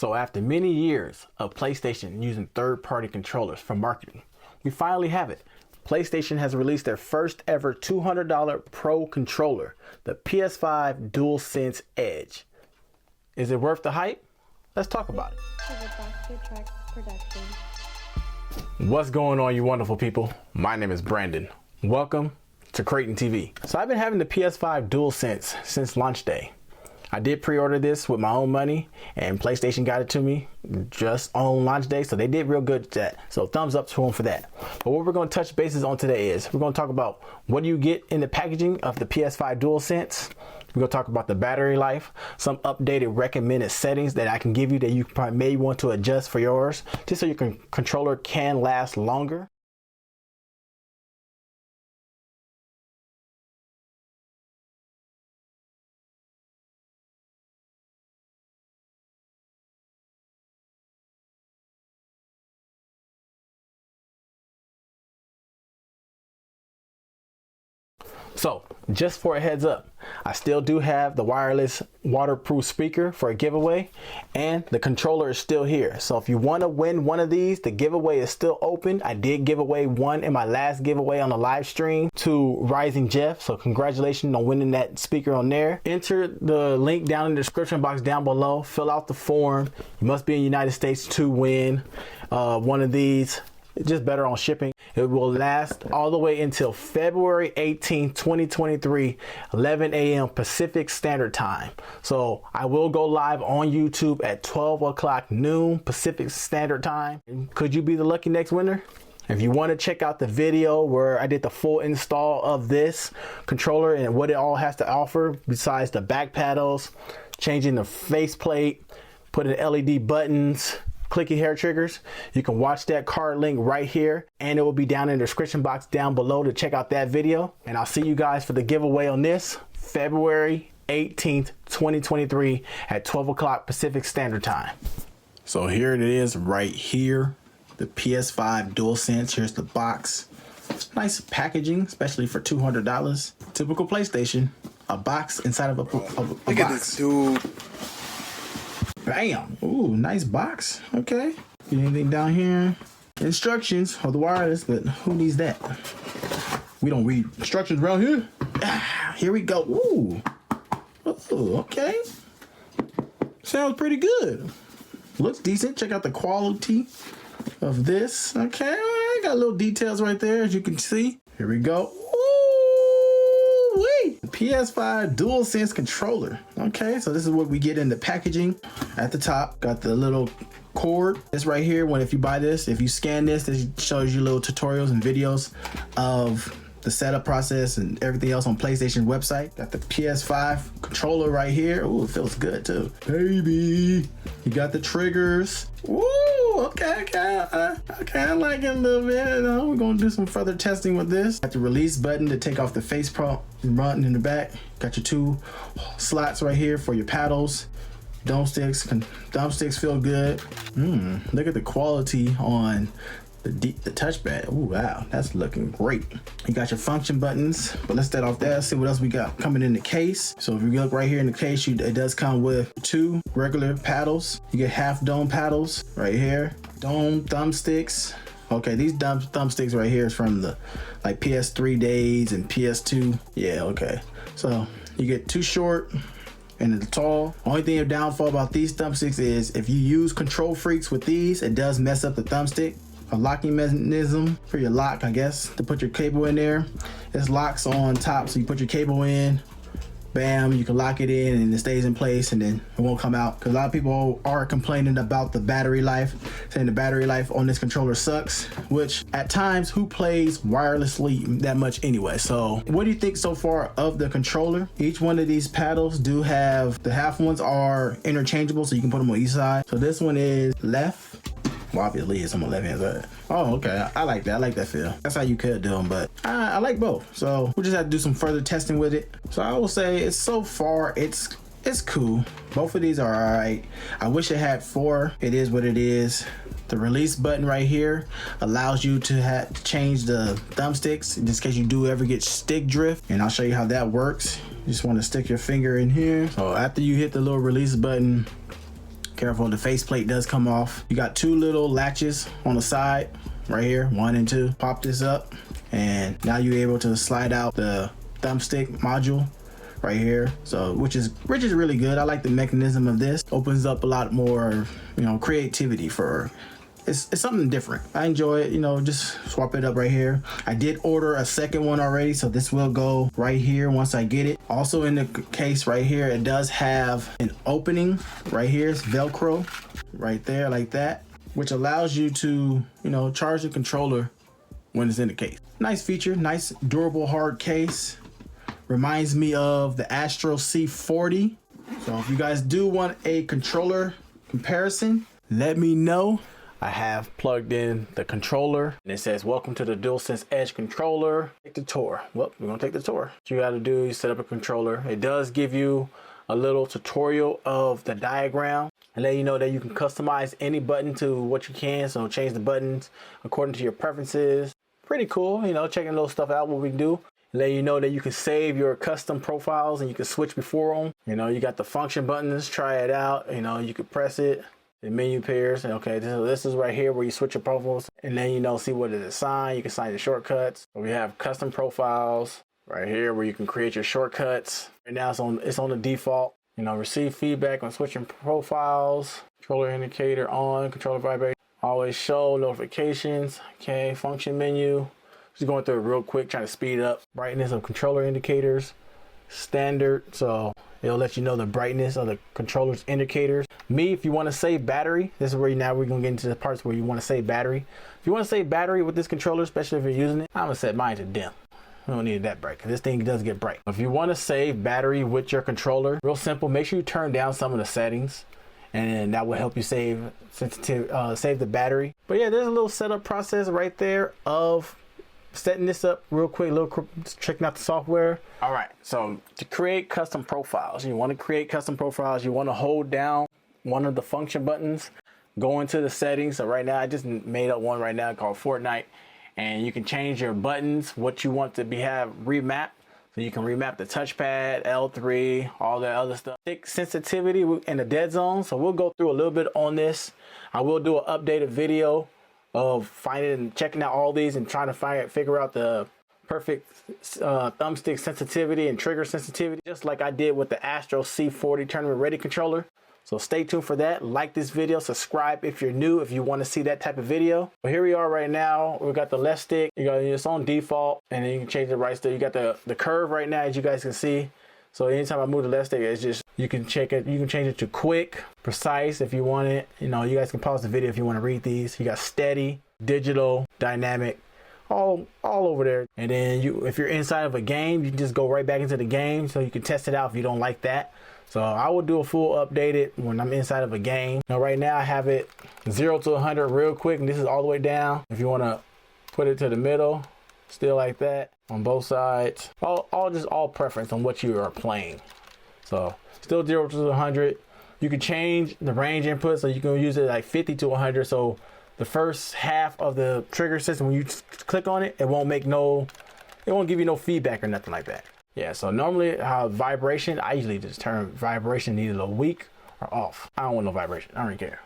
So after many years of PlayStation using third-party controllers for marketing, we finally have it. PlayStation has released their first ever $200 Pro controller, the PS5 DualSense Edge. Is it worth the hype? Let's talk about it. What's going on, you wonderful people? My name is Brandon. Welcome to CraytonTv. So I've been having the PS5 DualSense since launch day. I did pre-order this with my own money, and PlayStation got it to me just on launch day, so they did real good at that. So thumbs up to them for that. But what we're going to touch bases on today is we're going to talk about what do you get in the packaging of the PS5 DualSense. We're going to talk about the battery life, some updated recommended settings that I can give you that you may want to adjust for yours, just so your controller can last longer. So just for a heads up, I still do have the wireless waterproof speaker for a giveaway, and the controller is still here. So if you want to win one of these, the giveaway is still open. I did give away one in my last giveaway on the live stream to Rising Jeff. So congratulations on winning that speaker on there. Enter the link down in the description box down below. Fill out the form. You must be in the United States to win one of these. It's just better on shipping. It will last all the way until February 18th, 2023, 11 a.m. Pacific Standard Time. So I will go live on YouTube at 12 o'clock noon Pacific Standard Time. Could you be the lucky next winner? If you want to check out the video where I did the full install of this controller and what it all has to offer, besides the back paddles, changing the faceplate, putting LED buttons, clicky hair triggers, you can watch that card link right here, and it will be down in the description box down below to check out that video. And I'll see you guys for the giveaway on this February 18th, 2023 at 12 o'clock Pacific Standard Time. So here it is right here, the PS5 DualSense. Here's the box. Nice packaging, especially for $200. Typical PlayStation, a box inside of a Look box. at this dude. Bam! Ooh, nice box. Okay. Anything down here? Instructions for the wireless, but who needs that? We don't read instructions around here. Here we go. Ooh. Ooh, okay. Sounds pretty good. Looks decent. Check out the quality of this. Okay. All right. Got little details right there, as you can see. Here we go. PS5 DualSense controller. Okay, so this is what we get in the packaging. At the top, got the little cord. This right here, if you buy this, if you scan this, this shows you little tutorials and videos of the setup process and everything else on PlayStation website. Got the PS5 controller right here. Ooh, it feels good too. Baby. You got the triggers. Ooh, okay, I like it a little bit. We're gonna do some further testing with this. Got the release button to take off the face button in the back. Got your two slots right here for your paddles. Thumbsticks feel good. Look at the quality on the touchpad. Oh wow, that's looking great. You got your function buttons, but let's start off there. Let's see what else we got coming in the case. So if you look right here in the case, it does come with two regular paddles. You get half dome paddles right here. Dome thumbsticks. Okay, these thumbsticks right here is from the like PS3 days and PS2. Yeah, okay. So you get two short and the tall. Only thing of downfall about these thumbsticks is if you use control freaks with these, it does mess up the thumbstick. A locking mechanism for your lock, I guess, to put your cable in there. This locks on top, so you put your cable in, bam, you can lock it in and it stays in place and then it won't come out. Because a lot of people are complaining about the battery life, saying the battery life on this controller sucks, which at times, who plays wirelessly that much anyway? So what do you think so far of the controller? Each one of these paddles do have, the half ones are interchangeable, so you can put them on each side. So this one is left. Well, obviously it's on my left hand side. Oh, okay. I like that. I like that feel. That's how you could do them, but I like both. So we'll just have to do some further testing with it. So I will say it's so far, it's cool. Both of these are all right. I wish it had 4. It is what it is. The release button right here allows you to change the thumbsticks in case you do ever get stick drift, and I'll show you how that works. You just want to stick your finger in here. So after you hit the little release button, Careful, the faceplate does come off. You got two little latches on the side right here, 1 and 2. Pop this up, and now you're able to slide out the thumbstick module right here, so which is really good. I like the mechanism of this. Opens up a lot more, you know, creativity for it's something different. I enjoy it, you know, just swap it up right here. I did order a second one already, so this will go right here once I get it. Also in the case right here, it does have an opening right here. It's Velcro right there like that, which allows you to, you know, charge the controller when it's in the case. Nice feature, nice durable hard case. Reminds me of the Astro C40. So if you guys do want a controller comparison, let me know. I have plugged in the controller and it says, welcome to the DualSense Edge controller. Take the tour. Well, we're gonna take the tour. What you gotta do is set up a controller. It does give you a little tutorial of the diagram and let you know that you can customize any button to what you can. So change the buttons according to your preferences. Pretty cool, you know, checking a little stuff out, what we can do. Let you know that you can save your custom profiles and you can switch before them. You know, you got the function buttons, try it out. You know, you can press it, the menu appears, and okay, this is right here where you switch your profiles, and then, you know, see what it assign. You can assign the shortcuts. We have custom profiles right here where you can create your shortcuts. Right now it's on the default. You know, receive feedback on switching profiles, controller indicator on, controller vibration, always show notifications. Okay, function menu. Just going through it real quick, trying to speed up. Brightness of controller indicators, standard, so it'll let you know the brightness of the controller's indicators. If you want to save battery, this is where now we're gonna get into the parts where you want to save battery. If you want to save battery with this controller, especially if you're using it, I'm gonna set mine to dim. We don't need it that bright because this thing does get bright. If you want to save battery with your controller, real simple, make sure you turn down some of the settings, and that will help you save the battery. But yeah, there's a little setup process right there of setting this up real quick, checking out the software. All right, so to create custom profiles, you want to create custom profiles, you want to hold down one of the function buttons, go into the settings. So right now I just made up one right now called Fortnite, and you can change your buttons, what you want to have remapped. So you can remap the touchpad, L3, all that other stuff. Stick sensitivity in the dead zone. So we'll go through a little bit on this. I will do an updated video of finding and checking out all these and trying to figure out the perfect thumbstick sensitivity and trigger sensitivity, just like I did with the Astro C40 tournament ready controller. So stay tuned for that. Like this video, subscribe if you're new, if you want to see that type of video. But here we are right now. We've got the left stick, you got it's on default, and then you can change the right stick. You got the curve right now, as you guys can see. So anytime I move the left stick, it's just, you can check it, you can change it to quick, precise if you want it. You know, you guys can pause the video if you want to read these. You got steady, digital, dynamic, all over there. And then if you're inside of a game, you can just go right back into the game, so you can test it out if you don't like that. So I will do a full updated when I'm inside of a game. Now right now I have it 0 to 100 real quick, and this is all the way down. If you want to put it to the middle, still like that on both sides. All preference on what you are playing. So still 0 to 100. You can change the range input, so you can use it like 50 to 100. So the first half of the trigger system, when you click on it, it won't give you no feedback or nothing like that. Yeah, so normally vibration, I usually just turn vibration either a weak or off. I don't want no vibration, I don't really care.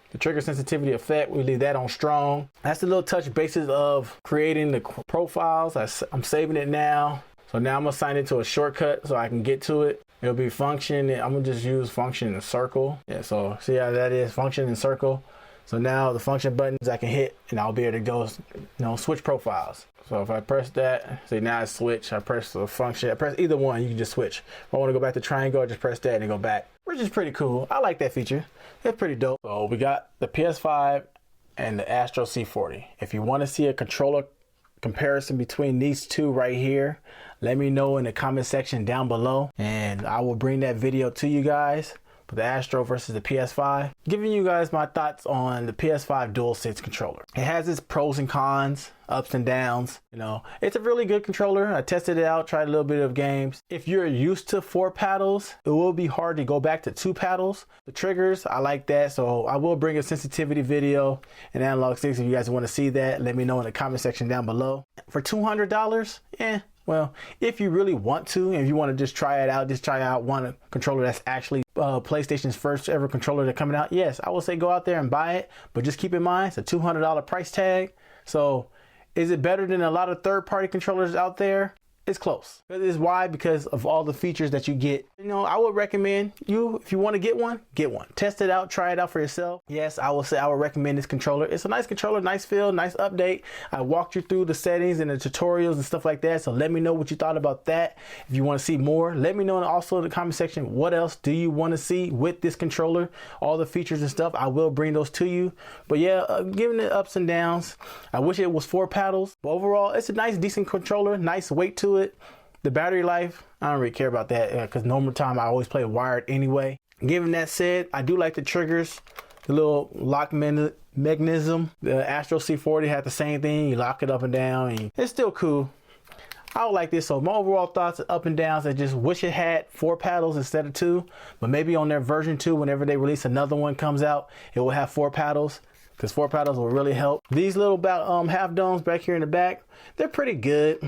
The trigger sensitivity effect, we leave that on strong. That's the little touch bases of creating the profiles. I'm saving it now. So now I'm gonna assign it to a shortcut so I can get to it. It'll be function, I'm gonna just use function and circle. Yeah, so see how that is, function and circle. So now the function buttons I can hit, and I'll be able to go, you know, switch profiles. So if I press that, see now I switch, I press the function, I press either one, you can just switch. If I want to go back to triangle, I just press that and go back, which is pretty cool. I like that feature. It's pretty dope. So we got the PS5 and the Astro C40. If you want to see a controller comparison between these two right here, let me know in the comment section down below, and I will bring that video to you guys. The Astro versus the PS5, giving you guys my thoughts on the PS5 DualSense controller. It has its pros and cons, ups and downs. You know, it's a really good controller. I tested it out, tried a little bit of games. If you're used to 4 paddles, it will be hard to go back to 2 paddles. The triggers, I like that, so I will bring a sensitivity video and analog sticks. If you guys want to see that, let me know in the comment section down below. For $200, Well, if you really want to, and if you want to just try it out, one controller that's actually PlayStation's first ever controller that's coming out, yes, I will say go out there and buy it. But just keep in mind, it's a $200 price tag. So is it better than a lot of third-party controllers out there? It's close. It is why? Because of all the features that you get. You know, I would recommend you, if you want to get one, get one. Test it out, try it out for yourself. Yes, I will say I would recommend this controller. It's a nice controller, nice feel, nice update. I walked you through the settings and the tutorials and stuff like that. So let me know what you thought about that. If you want to see more, let me know also in the comment section, what else do you want to see with this controller? All the features and stuff, I will bring those to you. But yeah, giving it ups and downs. I wish it was 4 paddles, but overall, it's a nice, decent controller, nice weight to it. The battery life, I don't really care about that because normal time I always play wired anyway. Given that said, I do like the triggers, the little lock mechanism. The Astro C40 had the same thing. You lock it up and down, and it's still cool. I would like this. So my overall thoughts are up and downs. I just wish it had 4 paddles instead of 2, but maybe on their version 2, whenever they release another one comes out, it will have 4 paddles. Because 4 paddles will really help. These little half domes back here in the back, they're pretty good.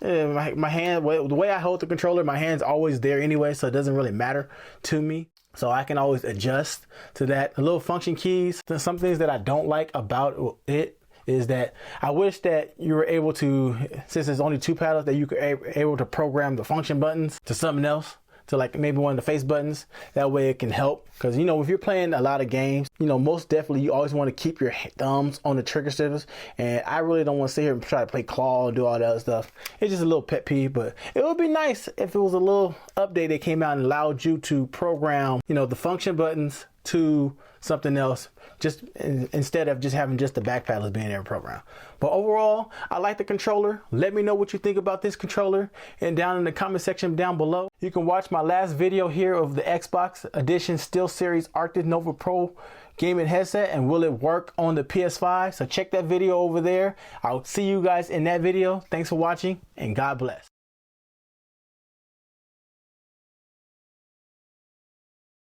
My hand, the way I hold the controller, my hand's always there anyway, so it doesn't really matter to me. So I can always adjust to that. The little function keys, some things that I don't like about it is that I wish that you were able to, since there's only 2 paddles, that you could able to program the function buttons to something else. To like maybe one of the face buttons. That way it can help. Because, you know, if you're playing a lot of games, you know, most definitely you always want to keep your thumbs on the trigger sticks. And I really don't want to sit here and try to play claw and do all that other stuff. It's just a little pet peeve, but it would be nice if it was a little update that came out and allowed you to program, you know, the function buttons to something else, just instead of just having just the back paddles being there program. But overall, I like the controller. Let me know what you think about this controller and down in the comment section down below. You can watch my last video here of the Xbox Edition SteelSeries Arctic Nova Pro gaming headset and will it work on the PS5. So check that video over there. I'll see you guys in that video. Thanks for watching and God bless.